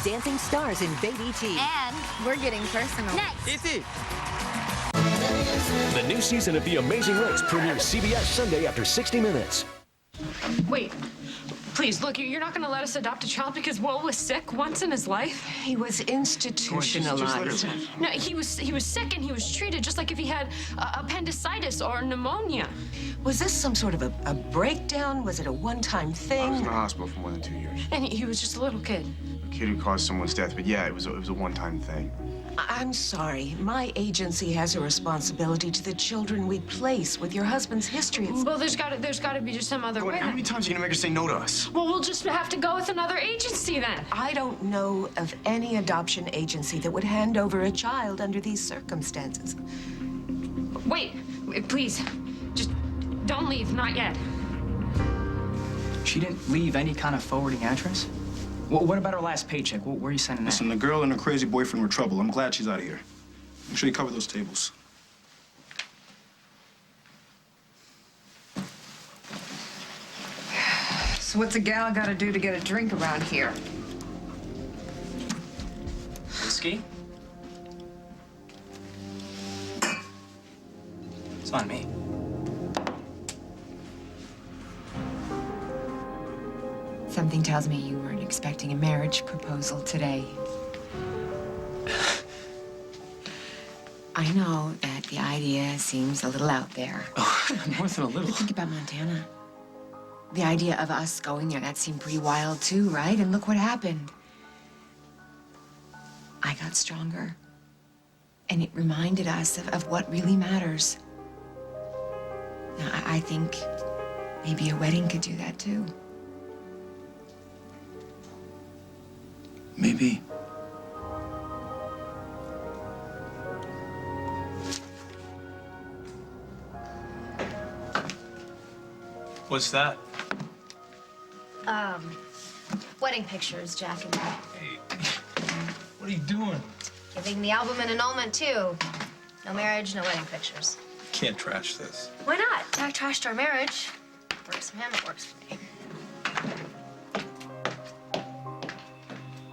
Dancing stars in Baby T. And we're getting personal. Next. Easy. The new season of The Amazing Race premieres CBS Sunday after 60 minutes. Wait, please, look, you're not going to let us adopt a child because Will was sick once in his life? He was institutionalized. No, he was sick and he was treated just like if he had appendicitis or pneumonia. Was this some sort of a breakdown? Was it a one-time thing? I was in the hospital for more than 2 years. And he was just a little kid. A kid who caused someone's death, but yeah, it was a one-time thing. I'm sorry. My agency has a responsibility to the children we place with your husband's history. Well, there's got to be just some other way. How many times are you gonna make her say no to us? Well, we'll just have to go with another agency then. I don't know of any adoption agency that would hand over a child under these circumstances. Wait, please, just don't leave, not yet. She didn't leave any kind of forwarding address? What about her last paycheck? Where are you sending that? Listen, the girl and her crazy boyfriend were trouble. I'm glad she's out of here. Make sure you cover those tables. So what's a gal got to do to get a drink around here? Whiskey? It's on me. Something tells me you weren't expecting a marriage proposal today. I know that the idea seems a little out there. Oh, more than a little. But think about Montana. The idea of us going there, that seemed pretty wild too, right? And look what happened. I got stronger. And it reminded us of what really matters. Now, I think maybe a wedding could do that too. Maybe. What's that? Wedding pictures, Jack and me. Hey, what are you doing? Giving the album an annulment, too. No marriage, no wedding pictures. Can't trash this. Why not? Jack trashed our marriage. Works for him, it works for me.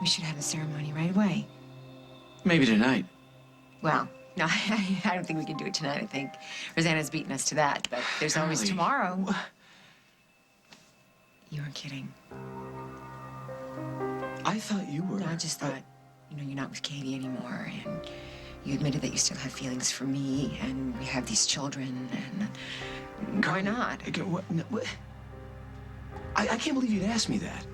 We should have a ceremony right away. Maybe tonight. Well, no, I don't think we can do it tonight, I think. Rosanna's beaten us to that, but there's always Carly, tomorrow. You were kidding. I thought you were. No, I just thought, you're not with Katie anymore, and you admitted that you still have feelings for me, and we have these children, and why not? I can't believe you'd ask me that.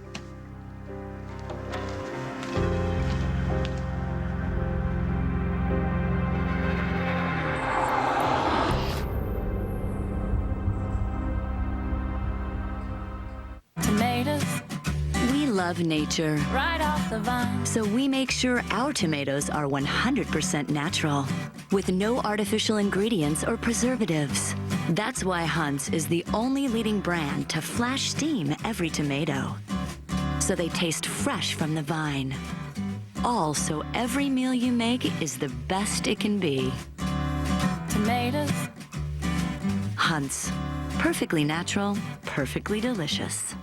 We love nature. Right off the vine. So we make sure our tomatoes are 100% natural, with no artificial ingredients or preservatives. That's why Hunt's is the only leading brand to flash steam every tomato, so they taste fresh from the vine. All so every meal you make is the best it can be. Tomatoes. Hunt's. Perfectly natural, perfectly delicious.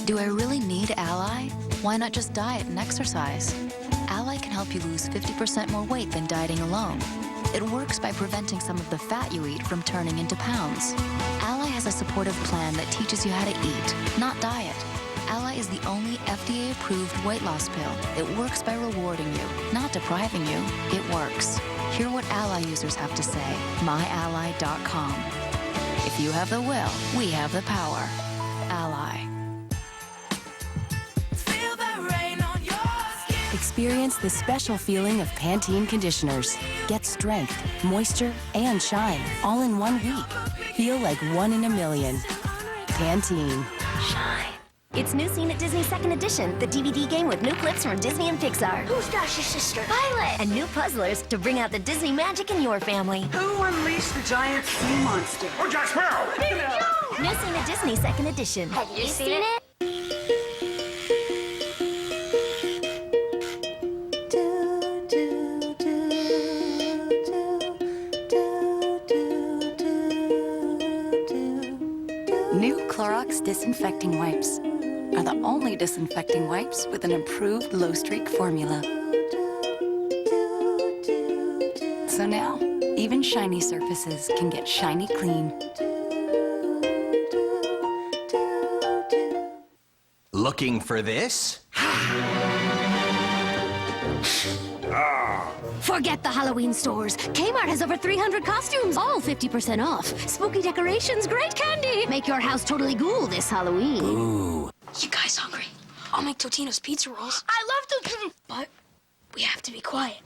Do I really need Ally? Why not just diet and exercise? Ally can help you lose 50% more weight than dieting alone. It works by preventing some of the fat you eat from turning into pounds. Ally has a supportive plan that teaches you how to eat, not diet. Ally is the only FDA-approved weight loss pill. It works by rewarding you, not depriving you. It works. Hear what Ally users have to say. MyAlly.com. If you have the will, we have the power. Ally. Experience the special feeling of Pantene conditioners. Get strength, moisture, and shine all in 1 week. Feel like 1 in a million. Pantene. Shine. It's New Scene at Disney 2nd Edition, the DVD game with new clips from Disney and Pixar. Who's Dash's sister? Violet! And new puzzlers to bring out the Disney magic in your family. Who unleashed the giant sea monster? Oh, Jack Sparrow! New Scene at Disney 2nd Edition. Have you seen it? New Clorox disinfecting wipes. are the only disinfecting wipes with an improved low-streak formula. So now, even shiny surfaces can get shiny clean. Looking for this? Forget the Halloween stores. Kmart has over 300 costumes, all 50% off. Spooky decorations, great candy. Make your house totally ghoul this Halloween. Ooh. You guys hungry? I'll make Totino's pizza rolls. I love Totino, but we have to be quiet.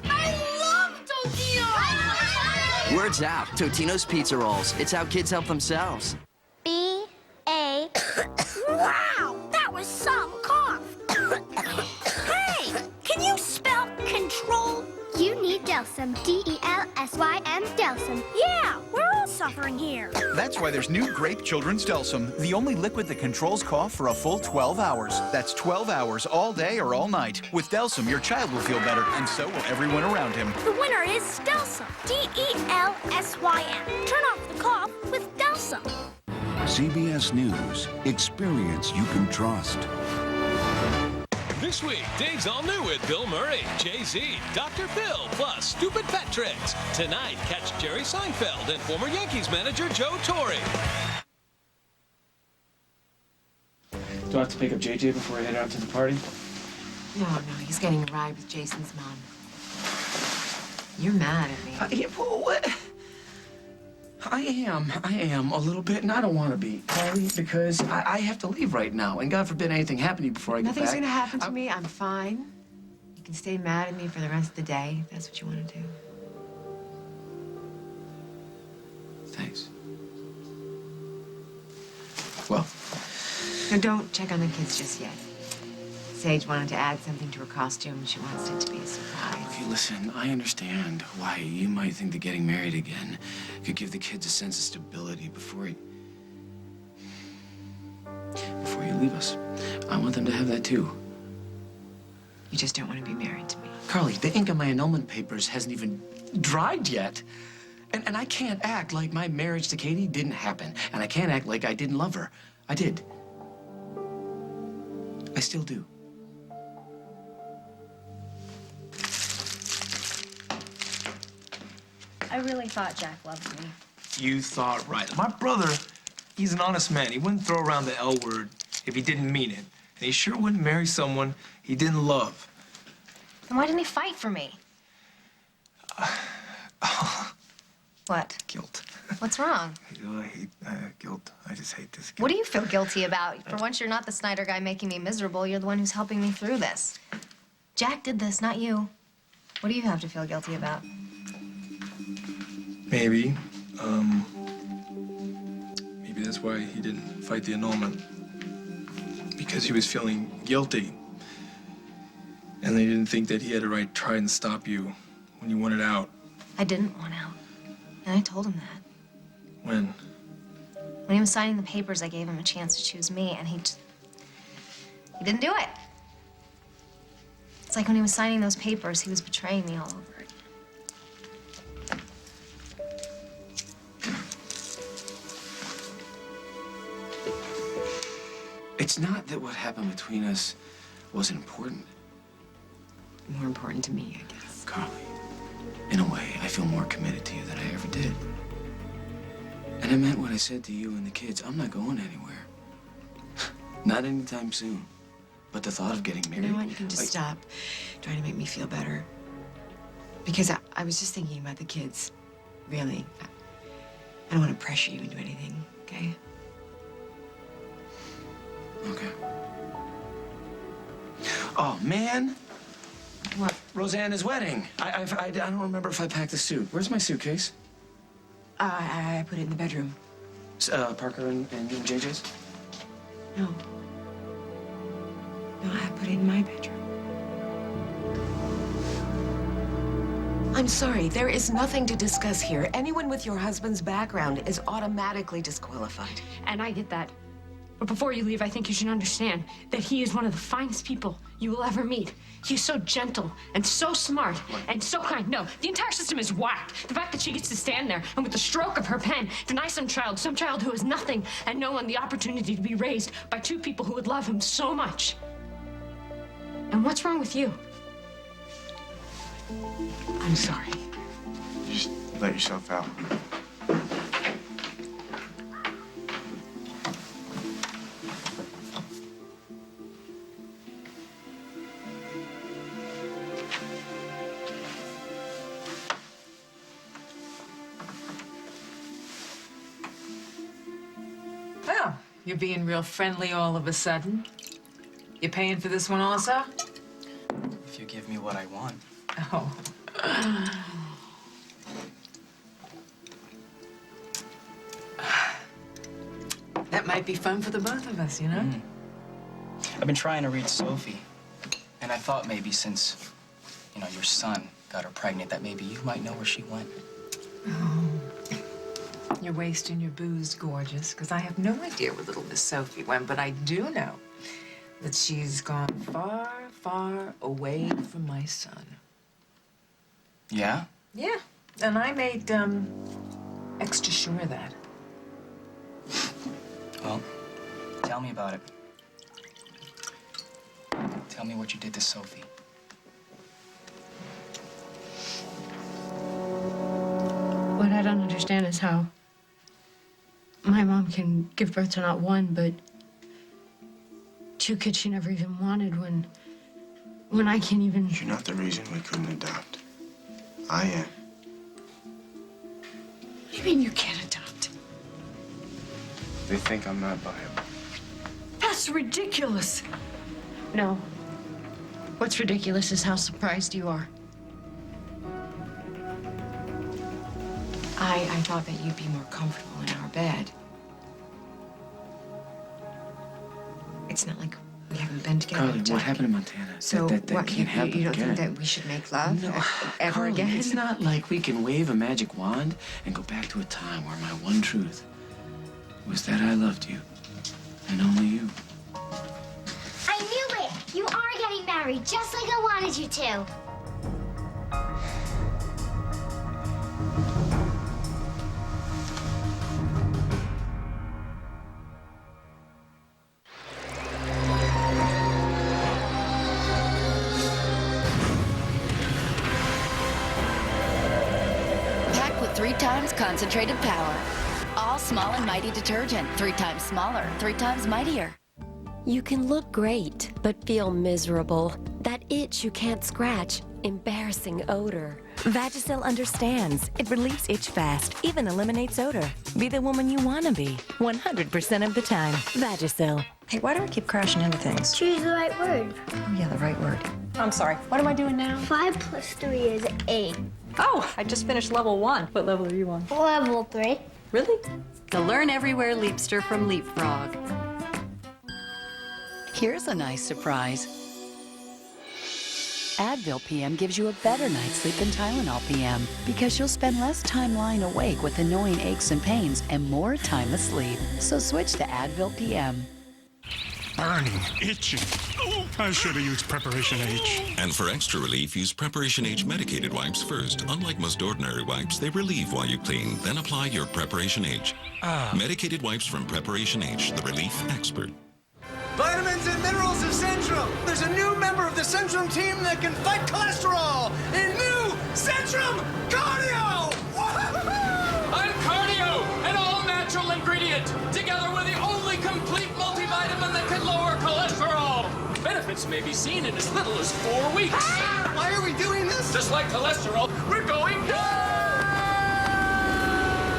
I love Totino! Word's out. Totino's Pizza Rolls. It's how kids help themselves. B-A... Wow! That was some cough! Hey! Can you spell control? You need Delsum. D-E-L-S-Y-M, Delsum. Yeah! We're all suffering here. That's why there's new Grape Children's Delsum, the only liquid that controls cough for a full 12 hours. That's 12 hours all day or all night. With Delsum, your child will feel better, and so will everyone around him. The winner is Delsum. D-E-L-S-Y-M. Turn off the cough with Delsum. CBS News. Experience you can trust. This week, Dave's all new with Bill Murray, Jay-Z, Dr. Phil, plus Stupid Pet Tricks. Tonight, catch Jerry Seinfeld and former Yankees manager Joe Torre. Do I have to pick up JJ before I head out to the party? No, he's getting a ride with Jason's mom. You're mad at me. Yeah, well, what? I am a little bit, and I don't want to be, Carly, because I have to leave right now, and God forbid anything happen to you before I get back. Nothing's gonna happen to me. I'm fine. You can stay mad at me for the rest of the day, if that's what you want to do. Thanks. Well. Now, don't check on the kids just yet. Sage wanted to add something to her costume. She wants it to be a surprise. Okay, listen, I understand why you might think that getting married again could give the kids a sense of stability before you leave us. I want them to have that too. You just don't want to be married to me. Carly, the ink on my annulment papers hasn't even dried yet. And I can't act like my marriage to Katie didn't happen. And I can't act like I didn't love her. I did. I still do. I really thought Jack loved me. You thought right. My brother, he's an honest man. He wouldn't throw around the L word if he didn't mean it. And he sure wouldn't marry someone he didn't love. Then why didn't he fight for me? What? Guilt. What's wrong? I hate guilt. I just hate this guilt. What do you feel guilty about? For once, you're not the Snyder guy making me miserable. You're the one who's helping me through this. Jack did this, not you. What do you have to feel guilty about? Maybe. Maybe that's why he didn't fight the annulment. Because he was feeling guilty. And they didn't think that he had a right to try and stop you when you wanted out. I didn't want out. And I told him that. When? When he was signing the papers, I gave him a chance to choose me, and he didn't do it. It's like when he was signing those papers, he was betraying me all over again. It's not that what happened between us wasn't important. More important to me, I guess. Carly, in a way, I feel more committed to you than I ever did. And I meant what I said to you and the kids. I'm not going anywhere. Not anytime soon. But the thought of getting married... You know what? You can just stop trying to make me feel better. Because I was just thinking about the kids. Really. I don't want to pressure you into anything, okay? Okay. Oh, man. What? Rosanna's wedding. I don't remember if I packed the suit. Where's my suitcase? I put it in the bedroom. Parker and JJ's? No. No, I put it in my bedroom. I'm sorry, there is nothing to discuss here. Anyone with your husband's background is automatically disqualified. And I get that. But before you leave, I think you should understand that he is one of the finest people you will ever meet. He's so gentle and so smart and so kind. No, the entire system is whacked. The fact that she gets to stand there and with the stroke of her pen deny some child who has nothing and no one the opportunity to be raised by two people who would love him so much. And what's wrong with you? I'm sorry. Just let yourself out. Well, you're being real friendly all of a sudden. You paying for this one also? If you give me what I want. Oh. That might be fun for the both of us, you know? I've been trying to reach Sophie, and I thought maybe since, you know, your son got her pregnant, that maybe you might know where she went. Oh. You're wasting your booze, gorgeous, because I have no idea where little Miss Sophie went, but I do know that she's gone far, far away from my son. Yeah? Yeah, and I made, extra sure of that. Well, tell me about it. Tell me what you did to Sophie. What I don't understand is how my mom can give birth to not one, but two kids she never even wanted when I can't even... You're not the reason we couldn't adopt. I am. You mean you can't adopt? They think I'm not viable. That's ridiculous. No. What's ridiculous is how surprised you are. I thought that you'd be more comfortable in our bed. It's not like we haven't been together. Carly, Jack. what happened in Montana? So that what, can't happen you don't again. think that we should make love ever Carly, again? It's not like we can wave a magic wand and go back to a time where my one truth was that I loved you, and only you. I knew it! You are getting married, just like I wanted you to. Packed with 3 times concentrated power. All small and mighty detergent. 3 times smaller, 3 times mightier. You can look great, but feel miserable. That itch you can't scratch. Embarrassing odor. Vagisil understands. It relieves itch fast, even eliminates odor. Be the woman you want to be, 100% of the time. Vagisil. Hey, why do I keep crashing into things? Choose the right word. Oh, yeah, the right word. I'm sorry. What am I doing now? 5 plus 3 is 8. Oh, I just finished level 1. What level are you on? Level 3. Really? The Learn Everywhere Leapster from Leapfrog. Here's a nice surprise. Advil PM gives you a better night's sleep than Tylenol PM because you'll spend less time lying awake with annoying aches and pains and more time asleep. So switch to Advil PM. Burning, itching. I should have used Preparation H. And for extra relief, use Preparation H medicated wipes first. Unlike most ordinary wipes, they relieve while you clean, then apply your Preparation H. Medicated wipes from Preparation H, the relief expert. Vitamins and minerals of Centrum. There's a new member of the Centrum team that can fight cholesterol in new Centrum Cardio! I'm Cardio, an all-natural ingredient, together with the only complete multivitamin that can lower cholesterol. Benefits may be seen in as little as 4 weeks. Why are we doing this? Just like cholesterol, we're going down!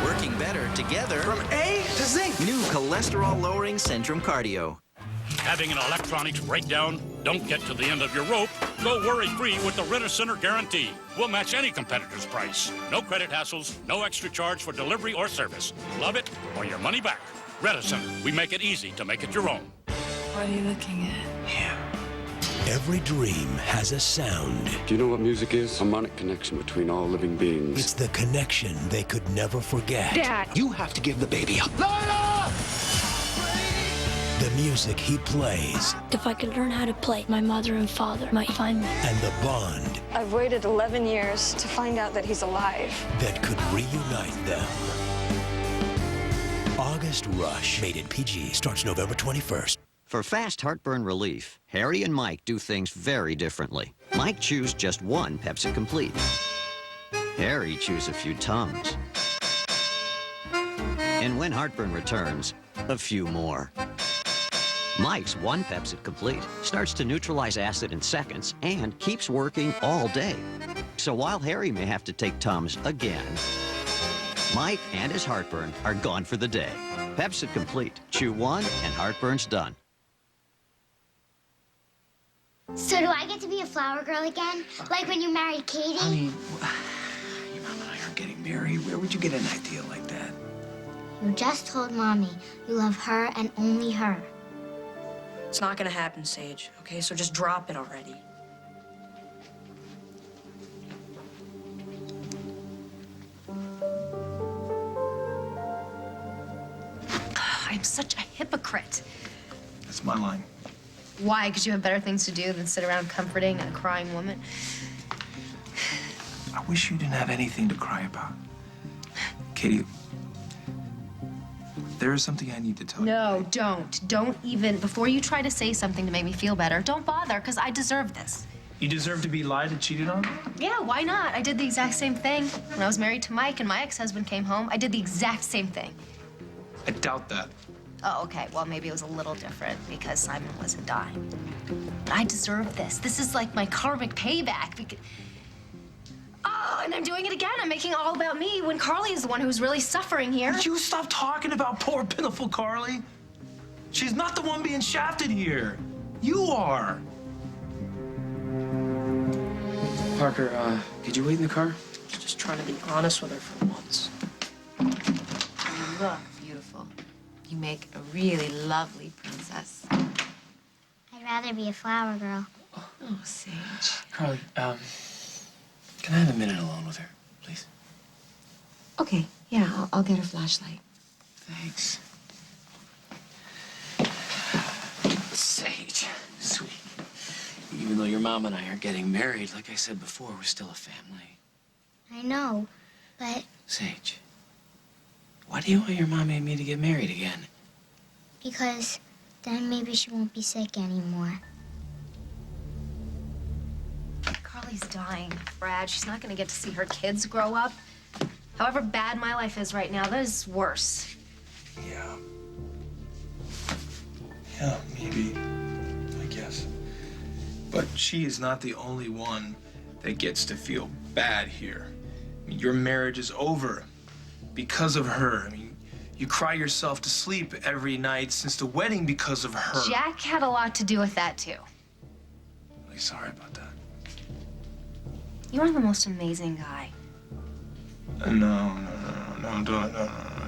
Working better together. From A to Zinc. New cholesterol-lowering Centrum Cardio. Having an electronics breakdown? Don't get to the end of your rope. Go worry-free with the Ritter Center Guarantee. We'll match any competitor's price. No credit hassles, no extra charge for delivery or service. Love it or your money back. Ritter Center, we make it easy to make it your own. What are you looking at? Yeah. Every dream has a sound. Do you know what music is? Harmonic connection between all living beings. It's the connection they could never forget. Dad! You have to give the baby up. Lola! music he plays If I could learn how to play, my mother and father might find me. and the bond I've waited 11 years to find out that he's alive. that could reunite them. August Rush, rated PG, starts November 21st. For fast heartburn relief, Harry and Mike do things very differently. Mike chews just one Pepsi Complete. Harry chews a few Tums. And when heartburn returns, a few more. Mike's one Pepsi Complete starts to neutralize acid in seconds and keeps working all day. So while Harry may have to take Tums again, Mike and his heartburn are gone for the day. Pepsi Complete. Chew one and heartburn's done. So do I get to be a flower girl again? Like when you married Katie? Honey, your mom and I are getting married. Where would you get an idea like that? You just told Mommy you love her and only her. It's not gonna happen, Sage, okay? So just drop it already. I'm such a hypocrite. That's my line. Why? Because you have better things to do than sit around comforting a crying woman? I wish you didn't have anything to cry about. Katie, there is something I need to tell you. No, don't. Don't even, before you try to say something to make me feel better, don't bother, because I deserve this. You deserve to be lied and cheated on? Yeah, why not? I did the exact same thing. When I was married to Mike and my ex-husband came home, I did the exact same thing. I doubt that. Oh, okay. Well, maybe it was a little different because Simon wasn't dying. But I deserve this. This is like my karmic payback. Because... Oh, and I'm doing it again. I'm making it all about me when Carly is the one who's really suffering here. Would you stop talking about poor, pitiful Carly? She's not the one being shafted here. You are. Parker, could you wait in the car? Just trying to be honest with her for once. You look beautiful. You make a really lovely princess. I'd rather be a flower girl. Oh, Sage. Carly, can I have a minute alone with her, please? Okay, yeah, I'll get a flashlight. Thanks. Sage, sweet. Even though your mom and I are getting married, like I said before, we're still a family. I know, but Sage, why do you want your mommy and me to get married again? because then maybe she won't be sick anymore. Carly's dying, Brad. She's not gonna get to see her kids grow up. However bad my life is right now, that is worse. Yeah. Yeah, maybe. I guess. But she is not the only one that gets to feel bad here. I mean, your marriage is over because of her. I mean, you cry yourself to sleep every night since the wedding because of her. Jack had a lot to do with that, too. I'm really sorry about that. You are the most amazing guy. No,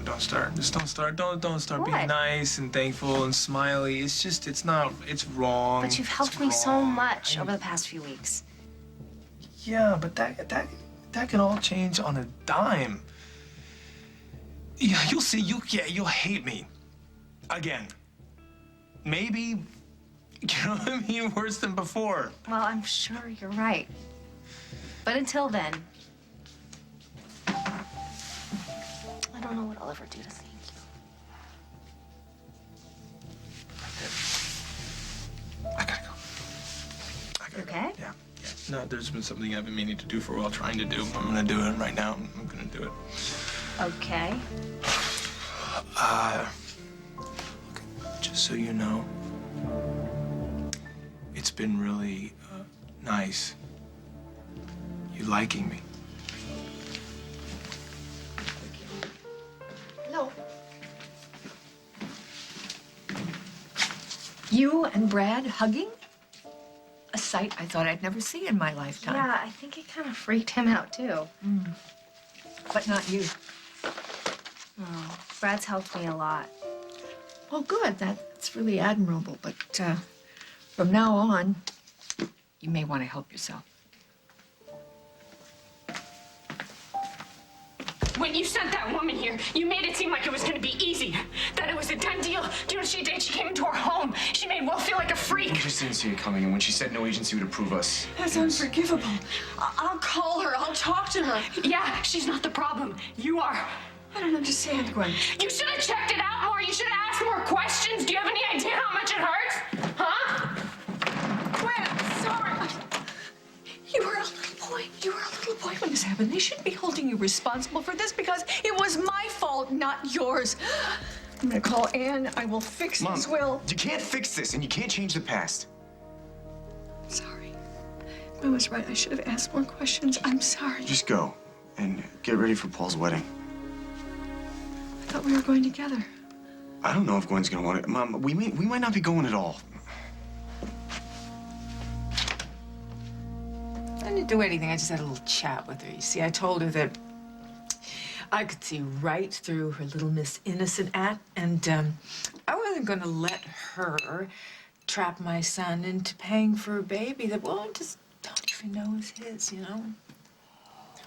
don't start. Just don't start. Don't start being What? nice and thankful and smiley. It's just, it's wrong. But you've helped me so much over the past few weeks. Yeah, but that can all change on a dime. Yeah, you'll see. You'll hate me again. Maybe, you know what I mean, worse than before. Well, I'm sure you're right. But until then, I don't know what I'll ever do to thank you. I gotta go. You okay? Yeah. No, there's been something I've been meaning to do for a while, trying to do. I'm gonna do it right now. I'm gonna do it. Okay. Just so you know, it's been really nice. You liking me. No. You and Brad hugging? A sight I thought I'd never see in my lifetime. Yeah, I think it kind of freaked him out, too. But not you. Oh, Brad's helped me a lot. Well, good. That's really admirable. But from now on, you may want to help yourself. When you sent that woman here, you made it seem like it was going to be easy, that it was a done deal. Do you know what she did? She came into our home. She made Will feel like a freak. We just didn't see it coming, and when she said no agency would approve us. That's unforgivable. I'll call her. I'll talk to her. Yeah, she's not the problem. You are. I don't understand, Gwen. You should have checked it out more. You should have asked more questions. Do you have any idea how much it hurts? Huh? Gwen, sorry. You were a little boy. You were a little boy when this happened. They shouldn't be holding you responsible for this because it was my fault, not yours. I'm gonna call Anne. I will fix Mom, this will. you can't fix this, and you can't change the past. Sorry. I was right. I should have asked more questions. I'm sorry. Just go and get ready for Paul's wedding. I thought we were going together. I don't know if Gwen's gonna want it. Mom, we might not be going at all. I didn't do anything. I just had a little chat with her. You see, I told her that I could see right through her little Miss Innocent act, and I wasn't going to let her trap my son into paying for a baby that, well, I just don't even know is his, you know?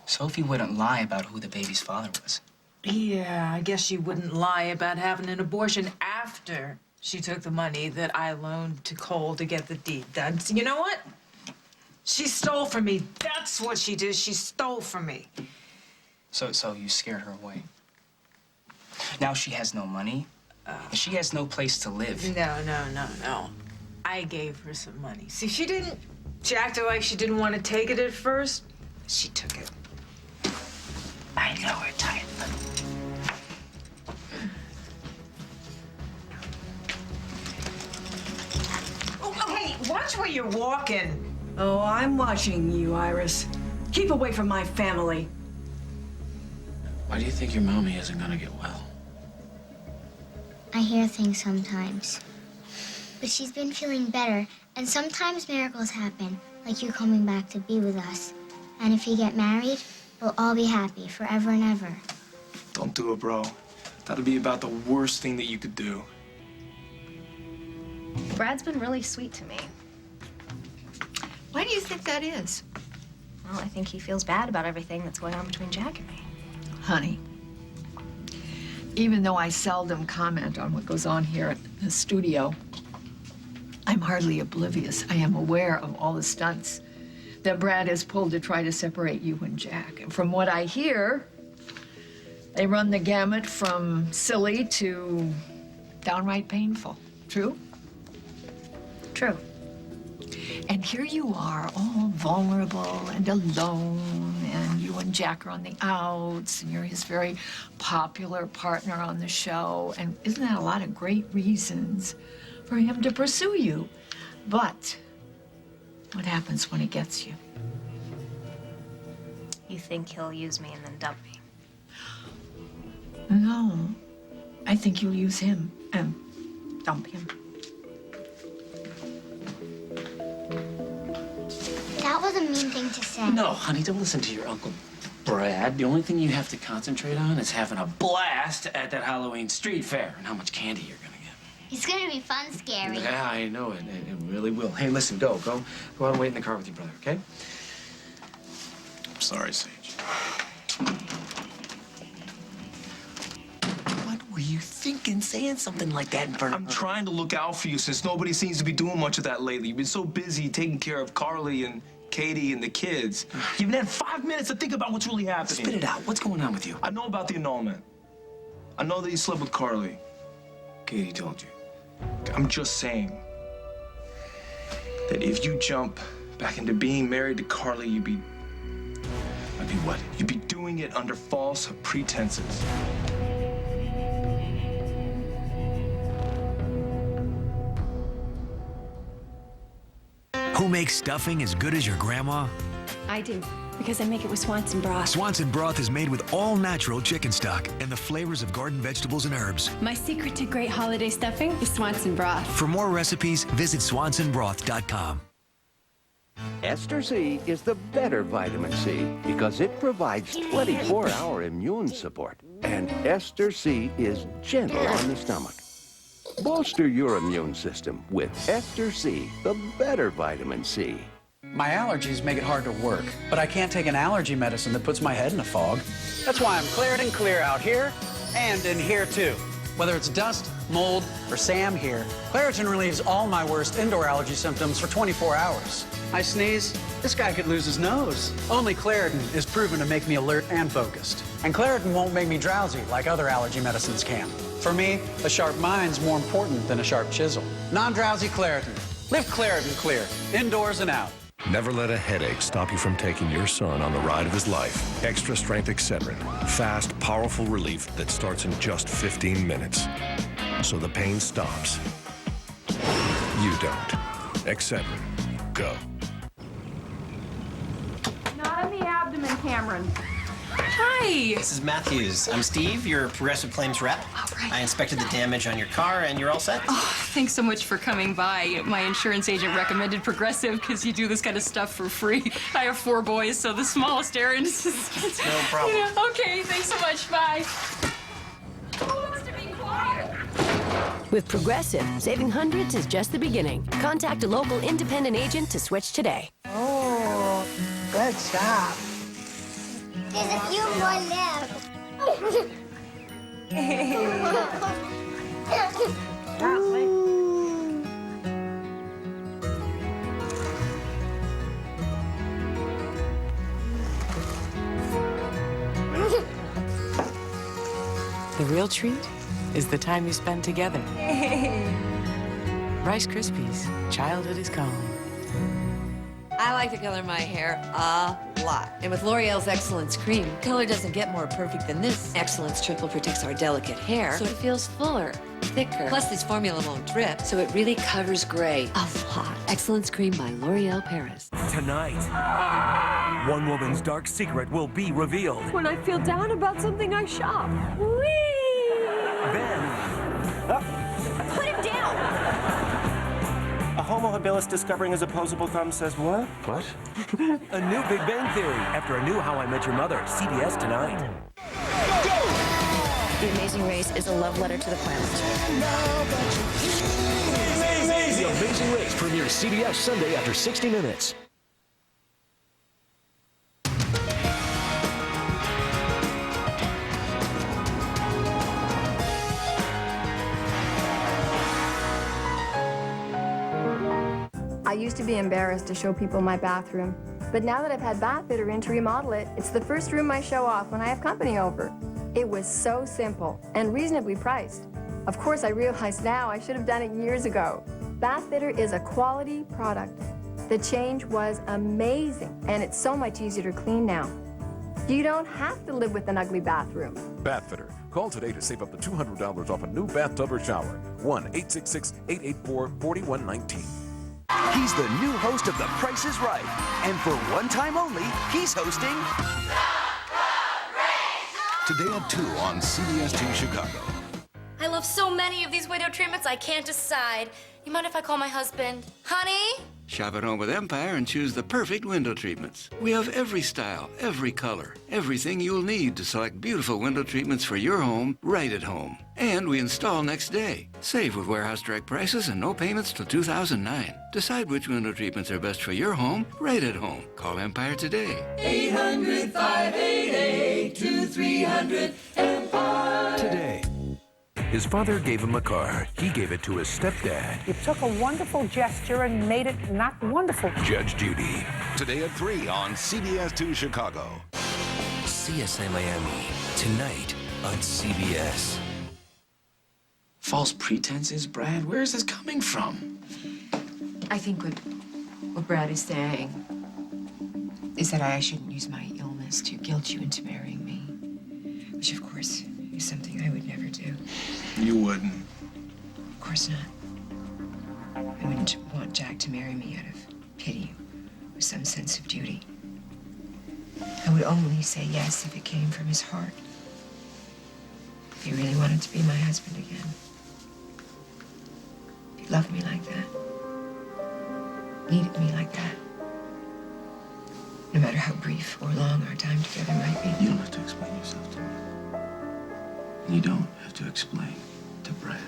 Sophie wouldn't lie about who the baby's father was. Yeah, I guess she wouldn't lie about having an abortion after she took the money that I loaned to Cole to get the deed done. So you know what? She stole from me. That's what she did. She stole from me. So you scared her away. Now she has no money. She has no place to live. No. I gave her some money. See, she acted like she didn't want to take it at first. She took it. I know her type. Oh, hey, watch where you're walking. Oh, I'm watching you, Iris. Keep away from my family. Why do you think your mommy isn't gonna get well? I hear things sometimes. But she's been feeling better, and sometimes miracles happen, like you coming back to be with us. And if you get married, we'll all be happy forever and ever. Don't do it, bro. That'd be about the worst thing that you could do. Brad's been really sweet to me. Why do you think that is? Well, I think he feels bad about everything that's going on between Jack and me. Honey, even though I seldom comment on what goes on here at the studio, I'm hardly oblivious. I am aware of all the stunts that Brad has pulled to try to separate you and Jack. And from what I hear, they run the gamut from silly to downright painful. True? True. And here you are, all vulnerable and alone, and you and Jack are on the outs, and you're his very popular partner on the show. And isn't that a lot of great reasons for him to pursue you? But what happens when he gets you? You think he'll use me and then dump me? No, I think you'll use him and dump him. That was a mean thing to say. No, honey, don't listen to your Uncle Brad. The only thing you have to concentrate on is having a blast at that Halloween street fair and how much candy you're gonna get. It's gonna be fun, Scary. Yeah, I know it. It really will. Hey, listen, go out and wait in the car with your brother, okay? I'm sorry, Sage. What were you thinking saying something like that in front of I'm trying to look out for you since nobody seems to be doing much of that lately. You've been so busy taking care of Carly and Katie and the kids. You've had 5 minutes to think about what's really happening. Spit it out. What's going on with you? I know about the annulment. I know that you slept with Carly. Katie told you. I'm just saying that if you jump back into being married to Carly, you'd be what? You'd be doing it under false pretenses. Who makes stuffing as good as your grandma? I do, because I make it with Swanson broth. Swanson broth is made with all-natural chicken stock and the flavors of garden vegetables and herbs. My secret to great holiday stuffing is Swanson broth. For more recipes, visit swansonbroth.com. Ester C is the better vitamin C because it provides 24-hour immune support. And Ester C is gentle on the stomach. Bolster your immune system with Ester C, the better vitamin C. My allergies make it hard to work, but I can't take an allergy medicine that puts my head in a fog. That's why I'm Claritin Clear out here and in here too. Whether it's dust, mold, or Sam here, Claritin relieves all my worst indoor allergy symptoms for 24 hours. I sneeze, this guy could lose his nose. Only Claritin is proven to make me alert and focused. And Claritin won't make me drowsy like other allergy medicines can. For me, a sharp mind's more important than a sharp chisel. Non-drowsy Claritin. Live Claritin Clear, indoors and out. Never let a headache stop you from taking your son on the ride of his life. Extra strength Excedrin. Fast, powerful relief that starts in just 15 minutes. So the pain stops. You don't. Excedrin. Go. Not in the abdomen, Cameron. Hi. This is Matthews. I'm Steve, your Progressive Claims rep. All right. I inspected the damage on your car, and you're all set. Oh, thanks so much for coming by. My insurance agent recommended Progressive because you do this kind of stuff for free. I have 4 boys, so the smallest errand is... No problem. Yeah, okay, thanks so much. Bye. Who wants to be quiet? With Progressive, saving hundreds is just the beginning. Contact a local independent agent to switch today. Oh, good job. There's a few more left. The real treat is the time you spend together. Rice Krispies, childhood is calling. I like to color my hair a lot. And with L'Oreal's Excellence Cream, color doesn't get more perfect than this. Excellence Triple protects our delicate hair, so it feels fuller, thicker. Plus, this formula won't drip, so it really covers gray a lot. Excellence Cream by L'Oreal Paris. Tonight, one woman's dark secret will be revealed. When I feel down about something, I shop. Whee! Then... Put him down! A homo habilis discovering his opposable thumb says what? What? A new Big Bang Theory after a new How I Met Your Mother, CBS tonight. The Amazing Race is a love letter to the planet. The Amazing Race premieres CBS Sunday after 60 Minutes. I used to be embarrassed to show people my bathroom, but now that I've had Bathfitter in to remodel it, it's the first room I show off when I have company over. It was so simple and reasonably priced. Of course, I realize now I should have done it years ago. Bathfitter is a quality product. The change was amazing, and it's so much easier to clean now. You don't have to live with an ugly bathroom. Bathfitter. Call today to save up to $200 off a new bathtub or shower. 1-866-884-4119. He's the new host of The Price is Right. And for one time only, he's hosting... Today at 2 on CBS 2 Chicago. I love so many of these window treatments, I can't decide. You mind if I call my husband? Honey? Shop at home with Empire and choose the perfect window treatments. We have every style, every color, everything you'll need to select beautiful window treatments for your home right at home. And we install next day. Save with warehouse direct prices and no payments till 2009. Decide which window treatments are best for your home right at home. Call Empire today. 800-588-2300 Today. His father gave him a car. He gave it to his stepdad. You took a wonderful gesture and made it not wonderful. Judge Judy. Today at 3 on CBS 2 Chicago. CSI Miami. Tonight on CBS. False pretenses, Brad? Where is this coming from? I think what Brad is saying is that I shouldn't use my illness to guilt you into marrying me, which of course is something I would never do. You wouldn't. Of course not. I wouldn't want Jack to marry me out of pity or some sense of duty. I would only say yes if it came from his heart. If he really wanted to be my husband again. If he loved me like that. Needed me like that. No matter how brief or long our time together might be. You don't have to explain yourself to me. You don't have to explain to Brad.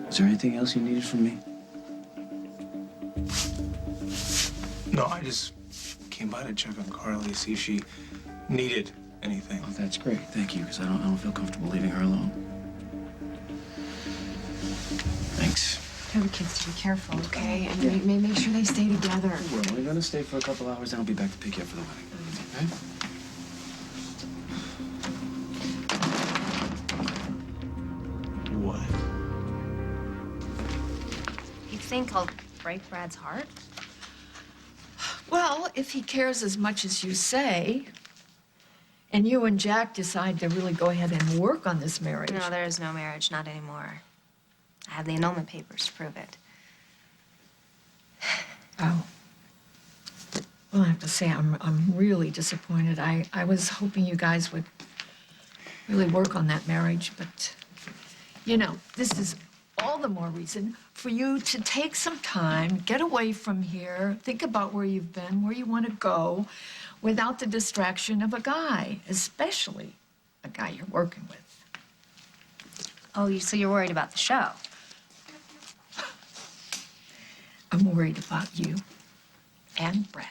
Is there anything else you needed from me? No, I just came by to check on Carly, see if she needed anything. Oh, that's great. Thank you, because I don't feel comfortable leaving her alone. Thanks. Tell the kids to be careful, okay? And make sure they stay together. We're only gonna stay for a couple hours, then I'll be back to pick you up for the wedding. Okay? What? You think I'll break Brad's heart? Well, if he cares as much as you say, and you and Jack decide to really go ahead and work on this marriage. No, there is no marriage, not anymore. I have the annulment papers to prove it. Oh. Well, I have to say, I'm really disappointed. I was hoping you guys would really work on that marriage, but, you know, this is all the more reason for you to take some time, get away from here, think about where you've been, where you want to go, without the distraction of a guy, especially a guy you're working with. Oh, so you're worried about the show? I'm worried about you and Brad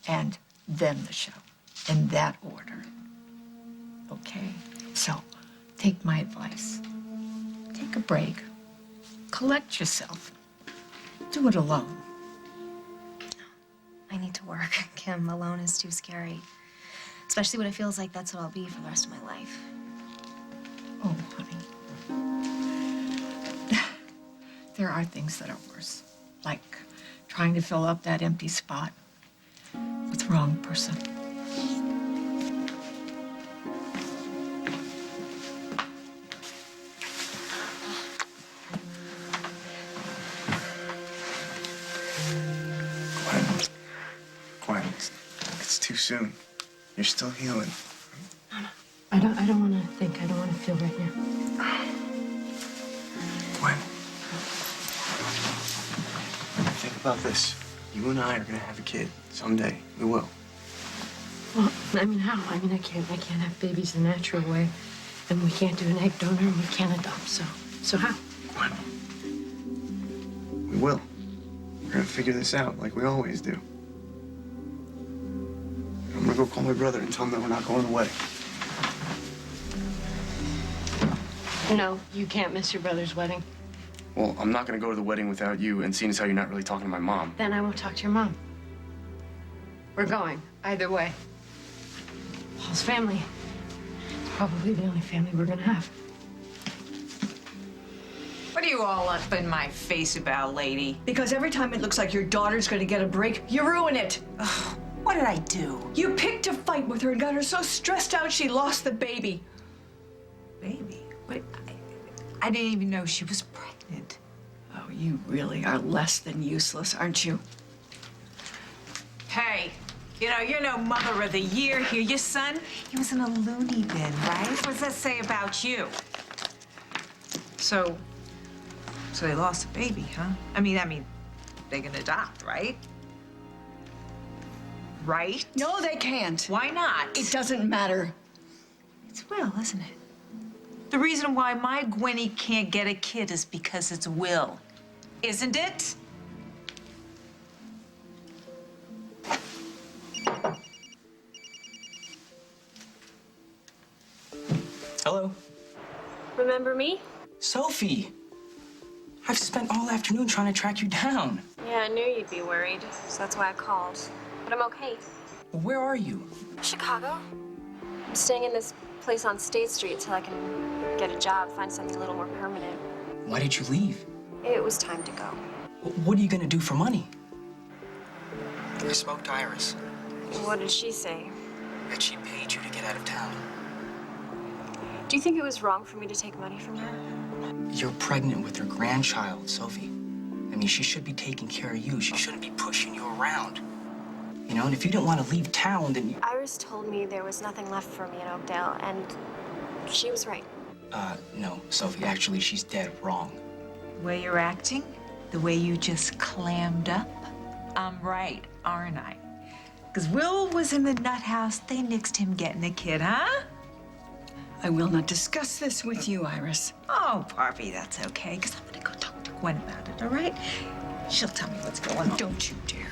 and then the show in that order. Okay? So take my advice. Take a break. Collect yourself. Do it alone. I need to work, Kim. Alone is too scary. Especially when it feels like that's what I'll be for the rest of my life. Oh, honey. There are things that are worse, like trying to fill up that empty spot with the wrong person. Gwen, it's too soon. You're still healing. I don't want to think. I don't want to feel right now. Gwen. Think about this. You and I are gonna have a kid someday. We will. Well, I mean, how? I mean, I can't have babies the natural way, and we can't do an egg donor, and we can't adopt. So how? Gwen. We will. We're gonna figure this out like we always do. I'm gonna go call my brother and tell him that we're not going to the wedding. No, you can't miss your brother's wedding. Well, I'm not gonna go to the wedding without you, and seeing as how you're not really talking to my mom. Then I won't talk to your mom. We're going, either way. Paul's family is probably the only family we're gonna have. What are you all up in my face about, lady? Because every time it looks like your daughter's gonna get a break, you ruin it. Ugh, what did I do? You picked a fight with her and got her so stressed out she lost the baby. Baby? What? I didn't even know she was pregnant. Oh, you really are less than useless, aren't you? Hey, you know, you're no mother of the year here. Your son, he was in a loony bin, right? What does that say about you? So they lost a baby, huh? I mean, they can adopt, right? Right? No, they can't. Why not? It doesn't matter. It's Will, isn't it? The reason why my Gwenny can't get a kid is because it's Will, isn't it? Hello? Remember me? Sophie! I've spent all afternoon trying to track you down. Yeah, I knew you'd be worried, so that's why I called. But I'm okay. Well, where are you? Chicago. I'm staying in this place on State Street till I can get a job, find something a little more permanent. Why did you leave? It was time to go. What are you gonna do for money? I spoke to Iris. What did she say? That she paid you to get out of town. Do you think it was wrong for me to take money from her? You're pregnant with her grandchild, Sophie. I mean, she should be taking care of you. She shouldn't be pushing you around. You know, and if you didn't want to leave town, then you... Iris told me there was nothing left for me in Oakdale, and she was right. No, Sophie, actually, she's dead wrong. The way you're acting, the way you just clammed up, I'm right, aren't I? Because Will was in the nut house, they nixed him getting a kid, huh? I will not discuss this with you, Iris. Oh, Barbie, that's okay, because I'm gonna go talk to Gwen about it, all right? She'll tell me what's going on. Don't you dare.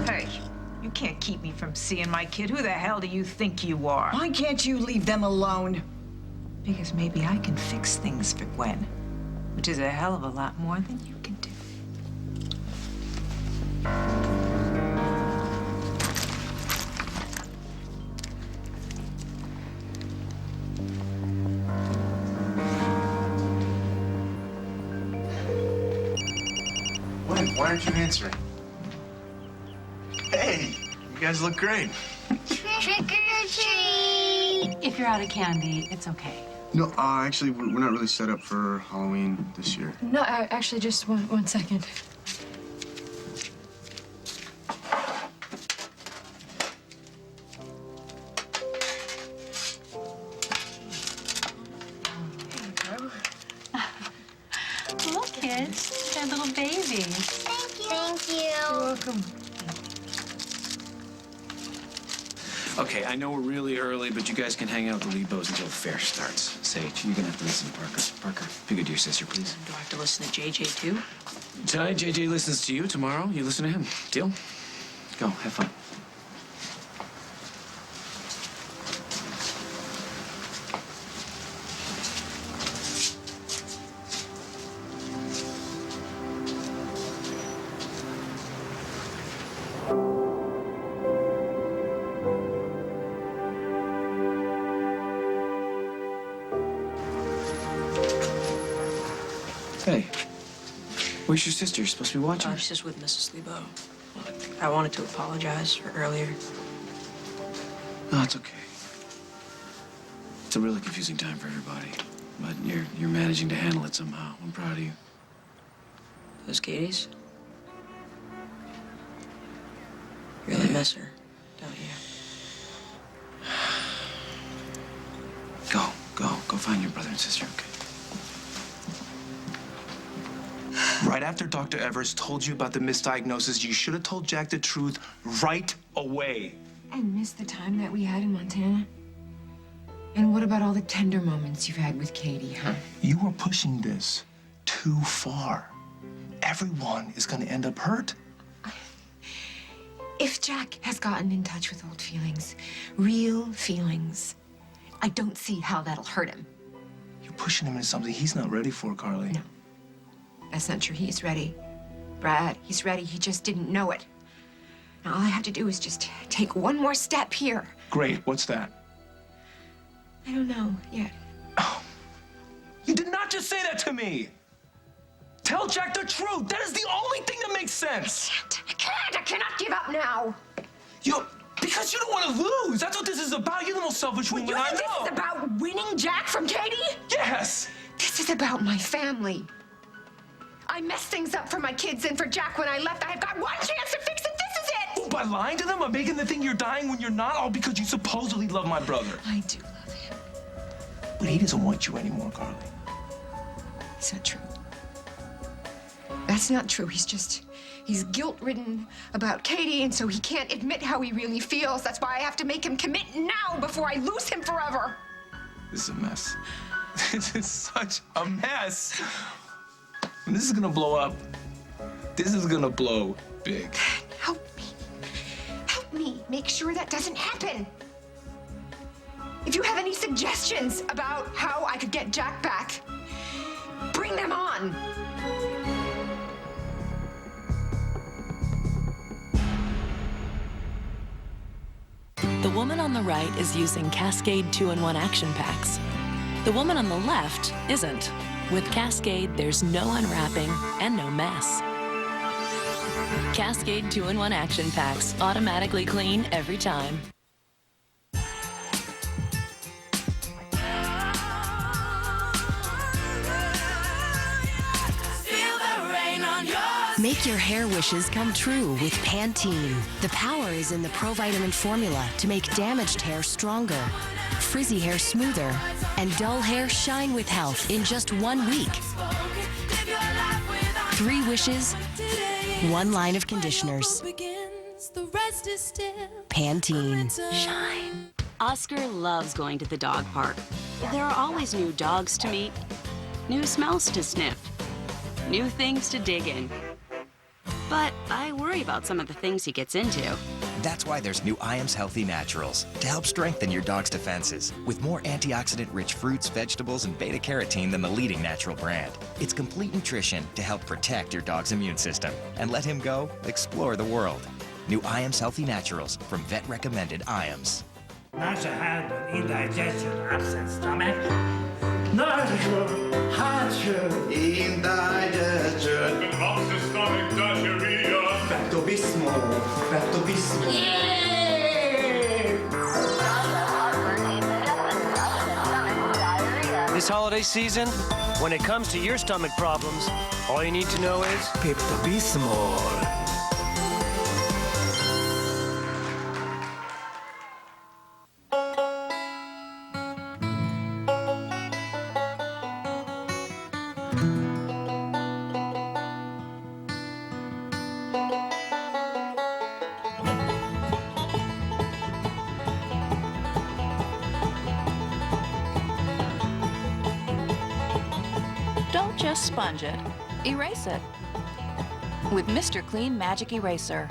Hey, you can't keep me from seeing my kid. Who the hell do you think you are? Why can't you leave them alone? Because maybe I can fix things for Gwen, which is a hell of a lot more than you can do. Why aren't you answering? Hey, you guys look great. Trick or treat! If you're out of candy, it's okay. No, actually, we're not really set up for Halloween this year. No, actually, just one second. Look, kids, they're little babies. Thank you. Thank you. You're welcome. Okay, I know we're really early, but you guys can hang out with the Lebos until the fair starts. Sage, you're gonna have to listen to Parker. Parker, be good to your sister, please. Do I have to listen to JJ too? Tonight, JJ listens to you. Tomorrow, you listen to him. Deal? Go, have fun. Hey, where's your sister? You're supposed to be watching. She's with Mrs. Lebo. I wanted to apologize for earlier. No, it's okay. It's a really confusing time for everybody, but you're managing to handle it somehow. I'm proud of you. Those Katie's? You really miss her, don't you? Go find your brother and sister, okay? Right after Dr. Evers told you about the misdiagnosis, you should have told Jack the truth right away. And miss the time that we had in Montana? And what about all the tender moments you've had with Katie, huh? You were pushing this too far. Everyone is going to end up hurt. If Jack has gotten in touch with old feelings, real feelings, I don't see how that'll hurt him. You're pushing him into something he's not ready for, Carly. No. That's not true. He's ready. Brad, he's ready. He just didn't know it. Now, all I have to do is just take one more step here. Great. What's that? I don't know yet. Oh. You did not just say that to me. Tell Jack the truth. That is the only thing that makes sense. I cannot give up now. Because you don't want to lose. That's what this is about. You're the most selfish woman I know. This is about winning Jack from Katie? Yes. This is about my family. I messed things up for my kids and for Jack when I left. I've got one chance to fix it. This is it. Oh, by lying to them or making them think you're dying when you're not, all because you supposedly love my brother. I do love him. But he doesn't want you anymore, Carly. It's not true. That's not true. He's guilt-ridden about Katie, and so he can't admit how he really feels. That's why I have to make him commit now before I lose him forever. This is a mess. This is such a mess. And this is gonna blow up. This is gonna blow big. Help me. Help me make sure that doesn't happen. If you have any suggestions about how I could get Jack back, bring them on. The woman on the right is using Cascade 2-in-1 action packs. The woman on the left isn't. With Cascade, there's no unwrapping and no mess. Cascade 2-in-1 action packs, automatically clean every time. Make your hair wishes come true with Pantene. The power is in the provitamin formula to make damaged hair stronger, frizzy hair smoother, and dull hair shine with health in just 1 week. 3 wishes, 1 line of conditioners. Pantene. Shine. Oscar loves going to the dog park. There are always new dogs to meet, new smells to sniff, new things to dig in. But I worry about some of the things he gets into. That's why there's new IAMS Healthy Naturals to help strengthen your dog's defenses. With more antioxidant-rich fruits, vegetables, and beta-carotene than the leading natural brand. It's complete nutrition to help protect your dog's immune system. And let him go explore the world. New IAMS Healthy Naturals from vet-recommended IAMS. Nasha had an indigestion, upset stomach. Nasha had indigestion. Upset stomach, diarrhea. Pepto-Bismol. Pepto-Bismol. This holiday season, when it comes to your stomach problems, all you need to know is Pepto-Bismol. Don't just sponge it, erase it with Mr. Clean Magic Eraser.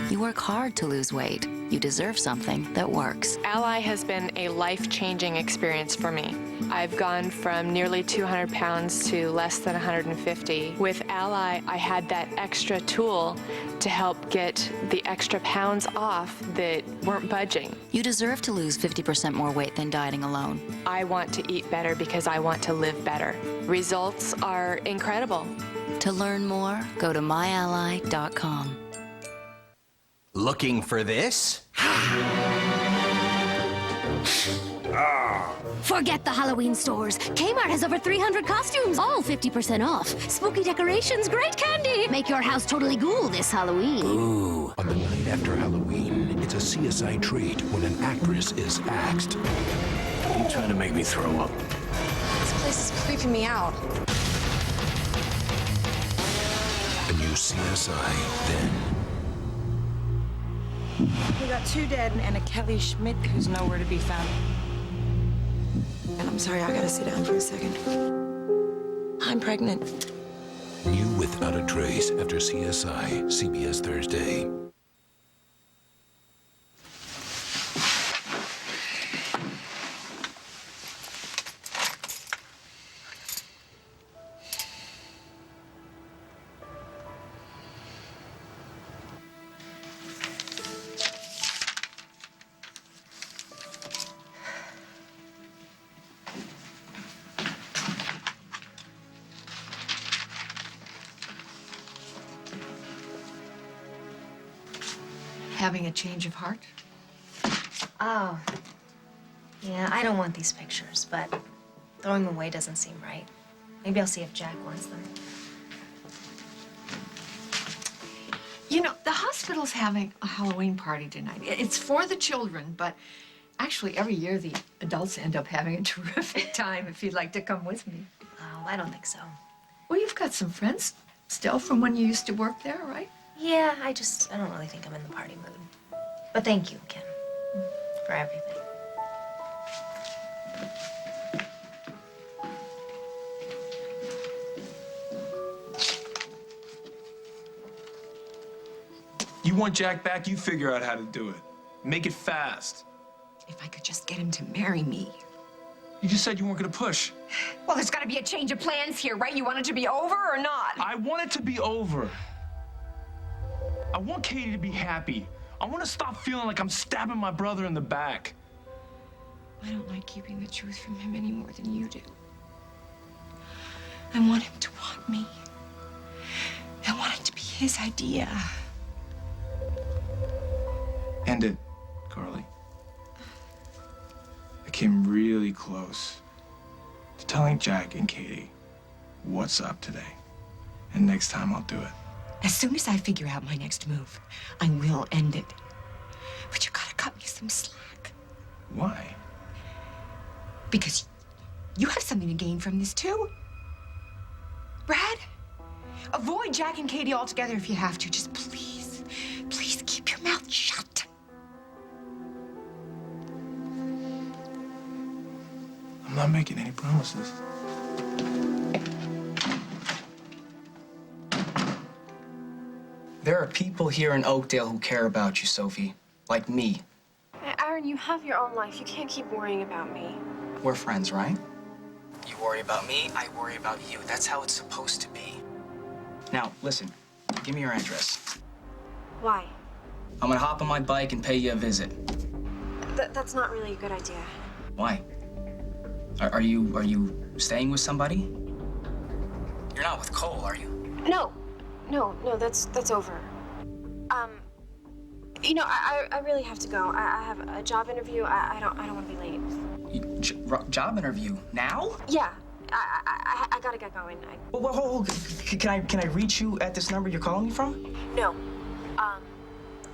You work hard to lose weight. You deserve something that works. Ally has been a life-changing experience for me. I've gone from nearly 200 pounds to less than 150. With Ally, I had that extra tool to help get the extra pounds off that weren't budging. You deserve to lose 50% more weight than dieting alone. I want to eat better because I want to live better. Results are incredible. To learn more, go to myally.com. Looking for this? Forget the Halloween stores. Kmart has over 300 costumes, all 50% off. Spooky decorations, great candy. Make your house totally ghoul this Halloween. Ooh. On the night after Halloween, it's a CSI treat when an actress is axed. Are you trying to make me throw up? This place is creeping me out. A new CSI then. We got 2 dead and a Kelly Schmidt who's nowhere to be found. And I'm sorry, I gotta sit down for a second. I'm pregnant. New Without a Trace after CSI, CBS Thursday. Having a change of heart? Oh. Yeah, I don't want these pictures, but throwing them away doesn't seem right. Maybe I'll see if Jack wants them. You know, the hospital's having a Halloween party tonight. It's for the children, but actually every year the adults end up having a terrific time if you'd like to come with me. Oh, I don't think so. Well, you've got some friends still from when you used to work there, right? Yeah, I don't really think I'm in the party mood. But thank you, Ken, for everything. You want Jack back, you figure out how to do it. Make it fast. If I could just get him to marry me. You just said you weren't gonna push. Well, there's gotta be a change of plans here, right? You want it to be over or not? I want it to be over. I want Katie to be happy. I want to stop feeling like I'm stabbing my brother in the back. I don't like keeping the truth from him any more than you do. I want him to want me. I want it to be his idea. End it, Carly. I came really close to telling Jack and Katie what's up today. And next time I'll do it. As soon as I figure out my next move, I will end it. But you gotta cut me some slack. Why? Because you have something to gain from this, too. Brad, avoid Jack and Katie altogether if you have to. Just please, please keep your mouth shut. I'm not making any promises. There are people here in Oakdale who care about you, Sophie. Like me. Aaron, you have your own life. You can't keep worrying about me. We're friends, right? You worry about me, I worry about you. That's how it's supposed to be. Now, listen. Give me your address. Why? I'm gonna hop on my bike and pay you a visit. That's not really a good idea. Why? Are you staying with somebody? You're not with Cole, are you? No, that's over. You know, I really have to go. I have a job interview. I don't want to be late. Job interview now? Yeah, I gotta get going. Well, hold. Can I reach you at this number you're calling me from? No,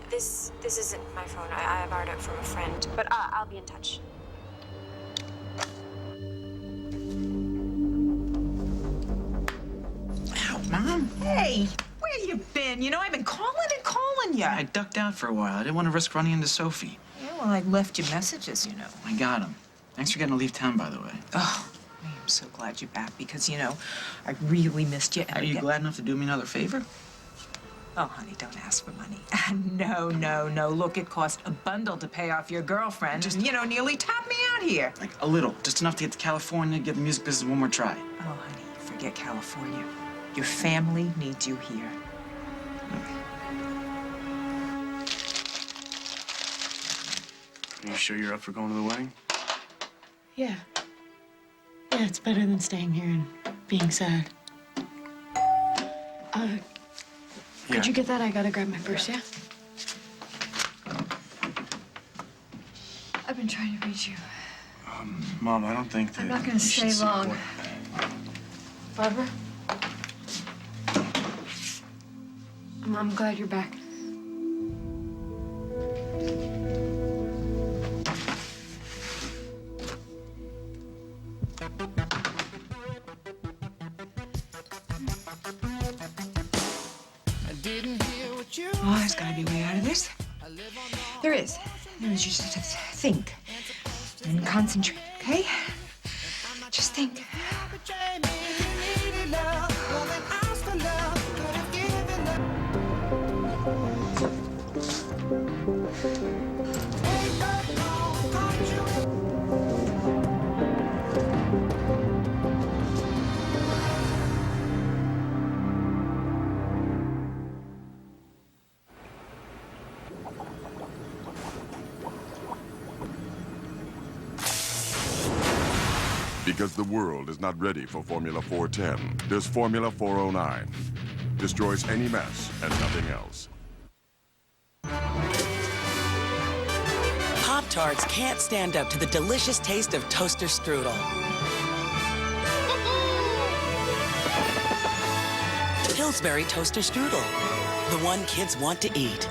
this isn't my phone. I borrowed it from a friend, but I'll be in touch. Mom? Hey, where you been? You know, I've been calling and calling you. I ducked out for a while. I didn't want to risk running into Sophie. Yeah, well, I left you messages, you know. I got them. Thanks for getting to leave town, by the way. Oh, I'm so glad you're back because, you know, I really missed you. Are you glad enough to do me another favor? Oh, honey, don't ask for money. No. Look, it cost a bundle to pay off your girlfriend. Just, you know, nearly topped me out here. Like, a little. Just enough to get to California, give the music business one more try. Oh, honey, forget California. Your family needs you here. Are you sure you're up for going to the wedding? Yeah. Yeah, it's better than staying here and being sad. Could you get that? I gotta grab my purse, yeah? I've been trying to reach you. Mom, I don't think that I'm not gonna you should stay long. support that. Barbara? I'm glad you're back. Oh, there's gotta be a way out of this. There is. You just have to think and concentrate, okay? Just think. Because the world is not ready for Formula 410, there's Formula 409. Destroys any mess and nothing else. Pop-Tarts can't stand up to the delicious taste of toaster strudel. Pillsbury toaster strudel, the one kids want to eat.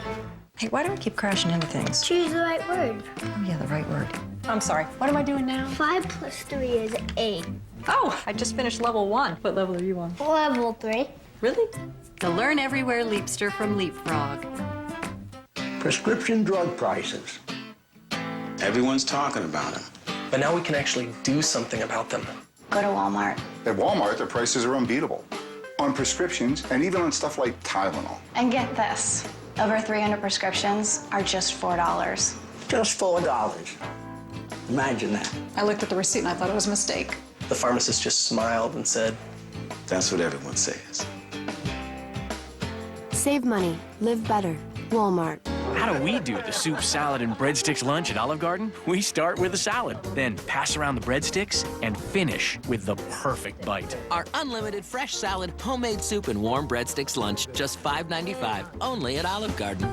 Hey, why do I keep crashing into things? Choose the right word. Oh, yeah, the right word. I'm sorry. What am I doing now? 5 + 3 is 8. Oh, I just finished level 1. What level are you on? Level 3. Really? The Learn Everywhere Leapster from Leapfrog. Prescription drug prices. Everyone's talking about them. But now we can actually do something about them. Go to Walmart. At Walmart, their prices are unbeatable. On prescriptions, and even on stuff like Tylenol. And get this. Over 300 prescriptions are just $4. Just $4. Imagine that. I looked at the receipt and I thought it was a mistake. The pharmacist just smiled and said, That's what everyone says. Save money. Live better. Walmart. How do we do the soup, salad, and breadsticks lunch at Olive Garden? We start with a salad, then pass around the breadsticks, and finish with the perfect bite. Our unlimited fresh salad, homemade soup, and warm breadsticks lunch, just $5.95, only at Olive Garden.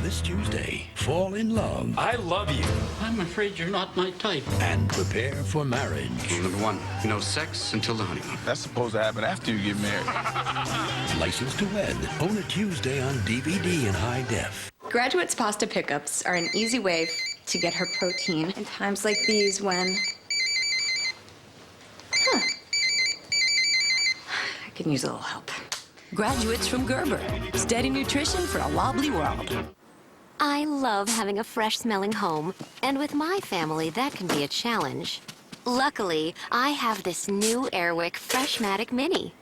This Tuesday, fall in love. I love you. I'm afraid you're not my type. And prepare for marriage. Rule number 1, no sex until the honeymoon. That's supposed to happen after you get married. License to Wed. Own it Tuesday on DVD and high def. Graduate's pasta pickups are an easy way to get her protein in times like these when... I could use a little help. Graduates from Gerber. Steady nutrition for a wobbly world. I love having a fresh-smelling home, and with my family, that can be a challenge. Luckily, I have this new Airwick Freshmatic Mini.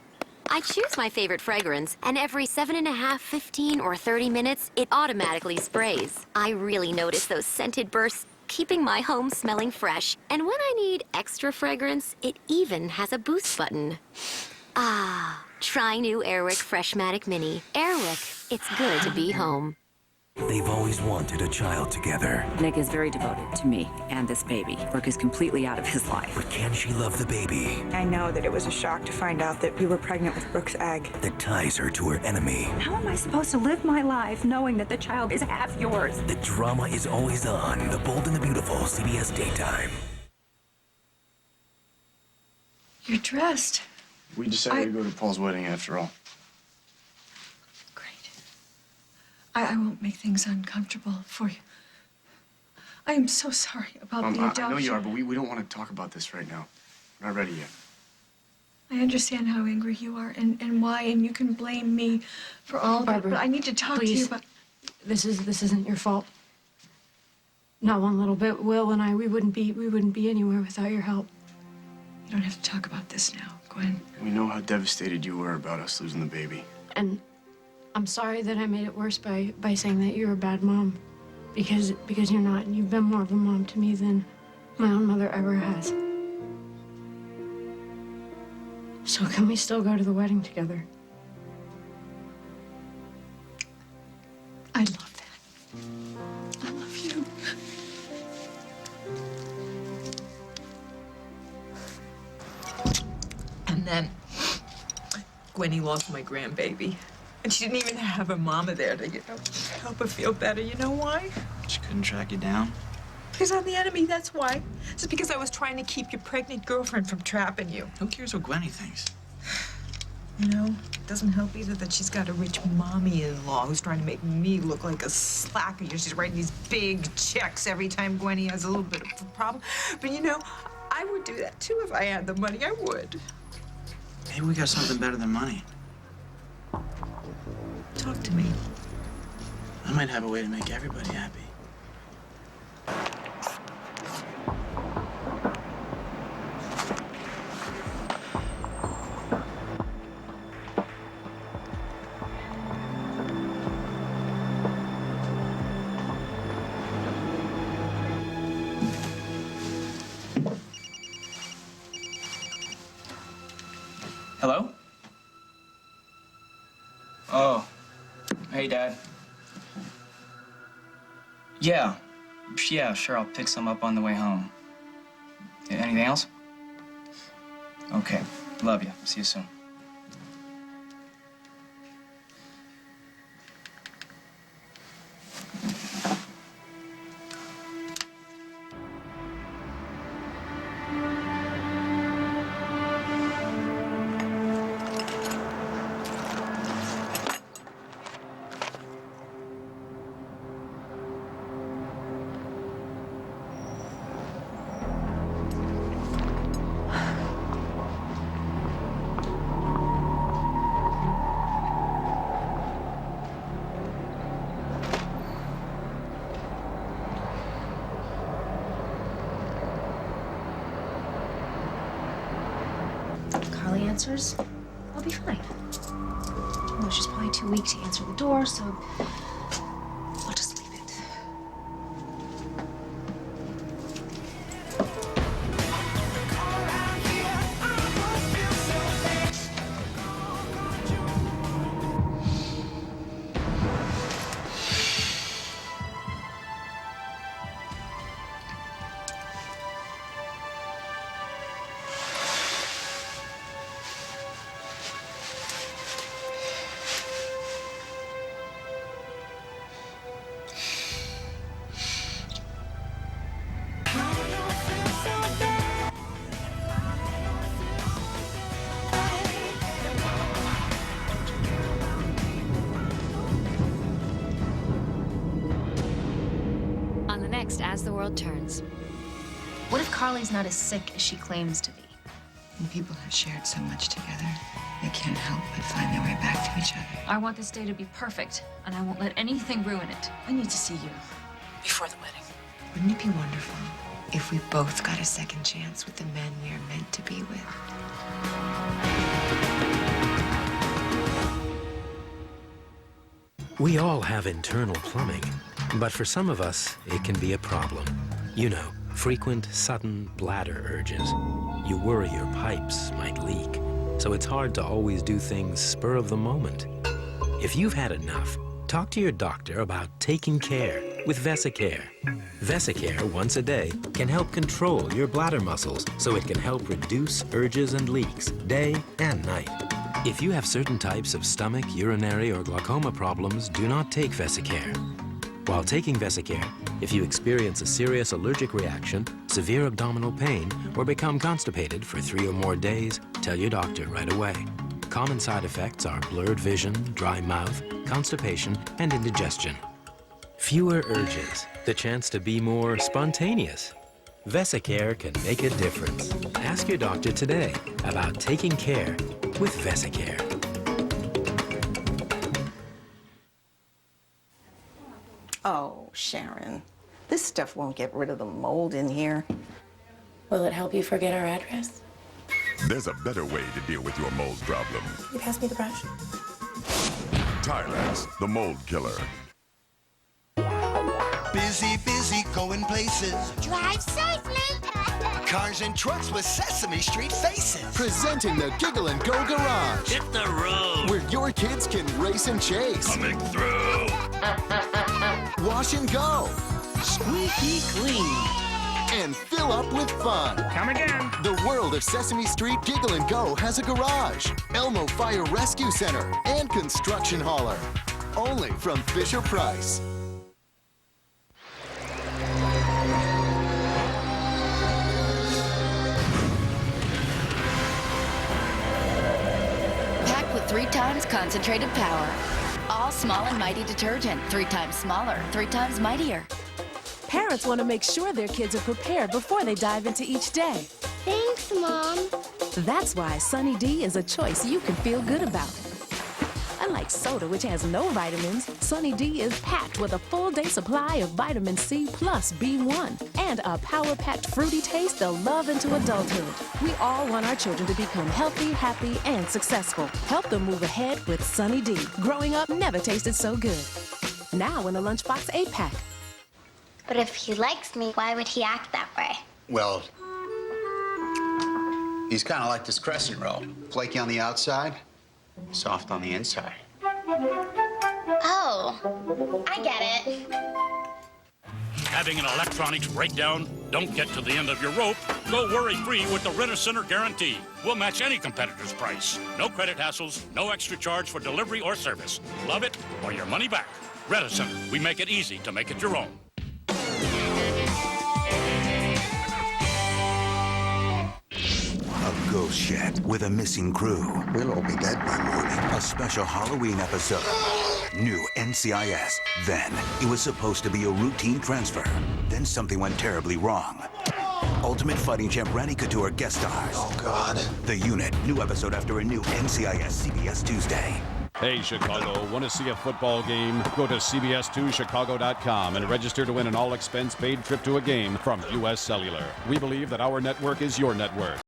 I choose my favorite fragrance, and every 7.5, 15, or 30 minutes, it automatically sprays. I really notice those scented bursts, keeping my home smelling fresh. And when I need extra fragrance, it even has a boost button. Ah, try new Airwick Freshmatic Mini. Airwick, it's good to be home. They've always wanted a child together. Nick is very devoted to me and this baby. Brooke is completely out of his life. But can she love the baby I know that it was a shock to find out that we were pregnant with Brooke's egg. that ties her to her enemy? How am I supposed to live my life knowing that the child is half yours? The drama is always on. The Bold and the Beautiful, CBS Daytime. You're dressed. We decided to go to Paul's wedding after all. I won't make things uncomfortable for you. I am so sorry about the adoption. I know you are, but we don't want to talk about this right now. We're not ready yet. I understand how angry you are and why, and you can blame me for all of it, but I need to talk to you about... This isn't your fault. Not one little bit. Will and I, we wouldn't be anywhere without your help. You don't have to talk about this now, Gwen. We know how devastated you were about us losing the baby. And I'm sorry that I made it worse by saying that you're a bad mom. Because you're not. You've been more of a mom to me than my own mother ever has. So can we still go to the wedding together? I love that. I love you. And then Gwenny lost my grandbaby. And she didn't even have her mama there to, help her feel better. You know why? She couldn't track you down? Because I'm the enemy, that's why. Just because I was trying to keep your pregnant girlfriend from trapping you. Who cares what Gwenny thinks? You know, it doesn't help either that she's got a rich mommy-in-law who's trying to make me look like a slacker. She's writing these big checks every time Gwenny has a little bit of a problem. But I would do that too if I had the money. I would. Maybe we got something better than money. Talk to me. I might have a way to make everybody happy. Hello? Oh. Hey, Dad. Yeah, sure, I'll pick some up on the way home. Anything else? Okay, love you. See you soon. Carly answers, I'll be fine. Well, she's probably too weak to answer the door, so I'll just leave it. On the next As the World Turns. What if Carly's not as sick as she claims to be? When people have shared so much together, they can't help but find their way back to each other. I want this day to be perfect, and I won't let anything ruin it. I need to see you before the wedding. Wouldn't it be wonderful if we both got a second chance with the men we are meant to be with? We all have internal plumbing, but for some of us, it can be a problem. You know, frequent, sudden bladder urges. You worry your pipes might leak, so it's hard to always do things spur of the moment. If you've had enough, talk to your doctor about taking care with Vesicare. Vesicare once a day can help control your bladder muscles so it can help reduce urges and leaks day and night. If you have certain types of stomach, urinary, or glaucoma problems, do not take Vesicare. While taking Vesicare, if you experience a serious allergic reaction, severe abdominal pain, or become constipated for 3 or more days, tell your doctor right away. Common side effects are blurred vision, dry mouth, constipation, and indigestion. Fewer urges, the chance to be more spontaneous. Vesicare can make a difference. Ask your doctor today about taking care with Vesicare. Oh, Sharon, this stuff won't get rid of the mold in here. Will it help you forget our address? There's a better way to deal with your mold problem. Can you pass me the brush? Tylex, the mold killer. Busy, busy, going places. Drive safely. Cars and trucks with Sesame Street faces. Presenting the Giggle and Go Garage. Hit the road. Where your kids can race and chase. Coming through. Wash and go. Squeaky clean. And fill up with fun. Come again. The world of Sesame Street Giggle and Go has a garage, Elmo Fire Rescue Center, and construction hauler. Only from Fisher-Price. Packed with 3 times concentrated power. All small and mighty detergent. 3 times smaller, 3 times mightier. Parents want to make sure their kids are prepared before they dive into each day. Thanks, Mom. That's why Sunny D is a choice you can feel good about. Unlike soda, which has no vitamins, Sunny D is packed with a full-day supply of vitamin C plus B1 and a power-packed fruity taste they'll love into adulthood. We all want our children to become healthy, happy, and successful. Help them move ahead with Sunny D. Growing up never tasted so good. Now in the Lunchbox 8-pack. But if he likes me, why would he act that way? Well, he's kind of like this crescent roll. Flaky on the outside, soft on the inside. Oh, I get it. Having an electronics breakdown? Don't get to the end of your rope. Go worry-free with the Rent-A-Center Guarantee. We'll match any competitor's price. No credit hassles, no extra charge for delivery or service. Love it or your money back. Rent-A-Center, we make it easy to make it your own. A ghost shed with a missing crew. We'll all be dead by morning. A special Halloween episode. New NCIS. Then, it was supposed to be a routine transfer. Then something went terribly wrong. Ultimate Fighting Champ Randy Couture guest stars. Oh, God. The Unit. New episode after a new NCIS CBS Tuesday. Hey, Chicago, want to see a football game? Go to CBS2Chicago.com and register to win an all-expense-paid trip to a game from U.S. Cellular. We believe that our network is your network.